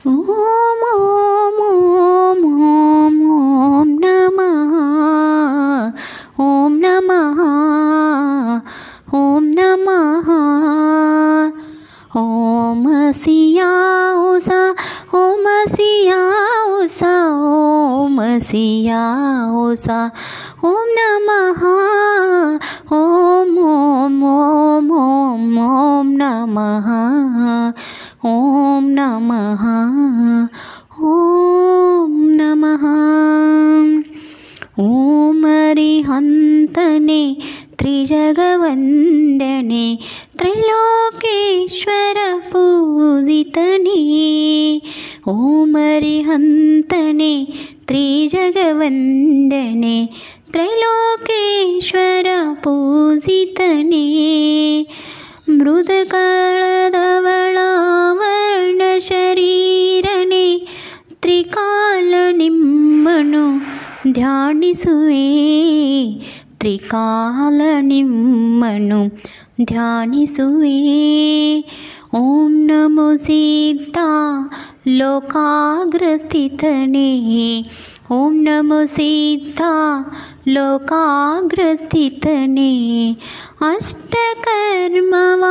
ఓం ఓం ఓం ఓం ఓం నమః ఓం నమః ఓం నమః ఓం సియాఉసా ఓం సియాఉసా ఓం సియాఉసా ఓం నమః ఓం ఓం ఓం ఓం ఓం నమః ఓం నమః ఓం నమః ఓం అరిహంతనే త్రిజగవందనే త్రైలోకేశ్వర పూజితనే ఓం అరిహంతనే త్రిజగవందనే త్రైలోకేశ్వర పూజితనే ಮೃದಕಳದವಳಾವರ್ಣ ಶರೀರನೆ ತ್ರಿಕಾಲ ನಿಮ್ಮನು ಧ್ಯಾನಿಸುವೆ ತ್ರಿಕಾಲ ನಿಮ್ಮನು ಧ್ಯಾನಿಸುವೆ ಓಂ ನಮೋ ಸಿದ್ಧ ಲೋಕಾಗ್ರಸ್ಥಿತನೇ ಓಂ ನಮೋ ಸಿದ್ಧ ಲೋಕಾಗ್ರಸ್ಥಿತನೇ ಅಷ್ಟಕರ್ಮವ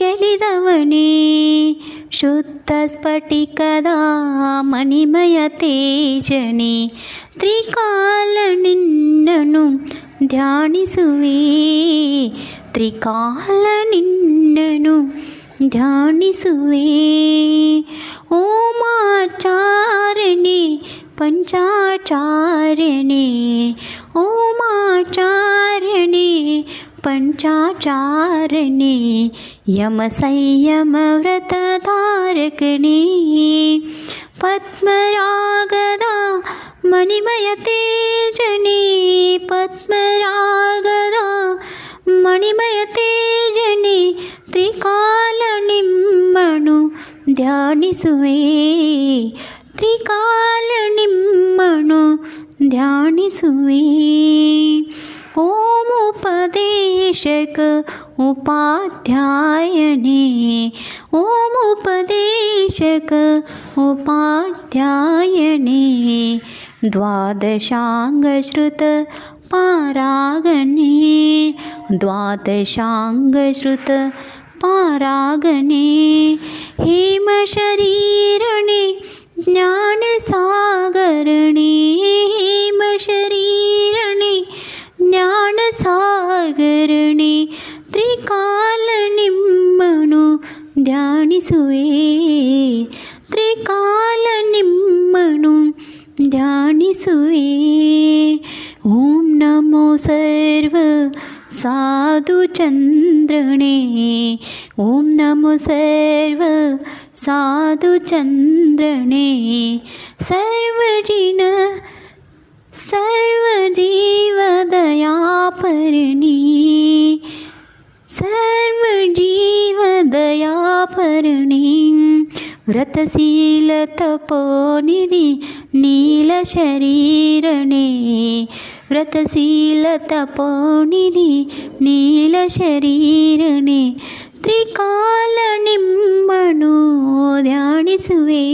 ಗೆಲಿದವನೇ ಶುದ್ಧ ಸ್ಫಟಿಕದ ಮಣಿಮಯ ತೇಜನೇ ತ್ರಿಕಾಲ ನಿನ್ನನು ಧ್ಯಾನಿಸುವೆ ತ್ರಿಕಾಲ ನಿನ್ನನು ಧ್ಯಾನಿಸುವೆ ಓಮಾಚಾರಣೆ ಪಂಚಾಚಾರಣೆ ಓಮಾಚಾರಣೆ पंचाचारणे यम संयम व्रत धारकणे पद्मरागदा मणिमय तेजने पद्मरागदा मणिमय तेजने त्रिकाल निम्मनु ध्यानिसुवे त्रिकाल निम्मनु ध्यानिसुवे ओम उपदेशक उपाध्यायने ओम उपदेशक उपाध्यायने द्वादशांगश्रुत पारागणे द्वादशांगश्रुत पारागणे हेम शरीरणे ज्ञान सागरणे हेम शरीरणे ಜ್ಞಾನ ಸಾಗರಣೆ ತ್ರಿಕಾಲ ನಿಮ್ಮನು ಧ್ಯಾನಿಸುವೆ ತ್ರಿಕಾಲ ನಿಮ್ಮನು ಧ್ಯಾನಿಸುವೆ ಓಂ ನಮೋ ಸರ್ವ ಸಾಧು ಚಂದ್ರನೇ ಓಂ ನಮೋ ಸರ್ವ ಸಾಧು ಚಂದ್ರನೇ ಸರ್ವಜಿನ सर्वजीवदयापरिणी सर्वजीवदयापरिणी व्रतशीलतपोनिधि नीलशरीरणे व्रतशीलतपोनिधि नीलशरीरणे त्रिकाल निम्मनु ध्यानिसुवे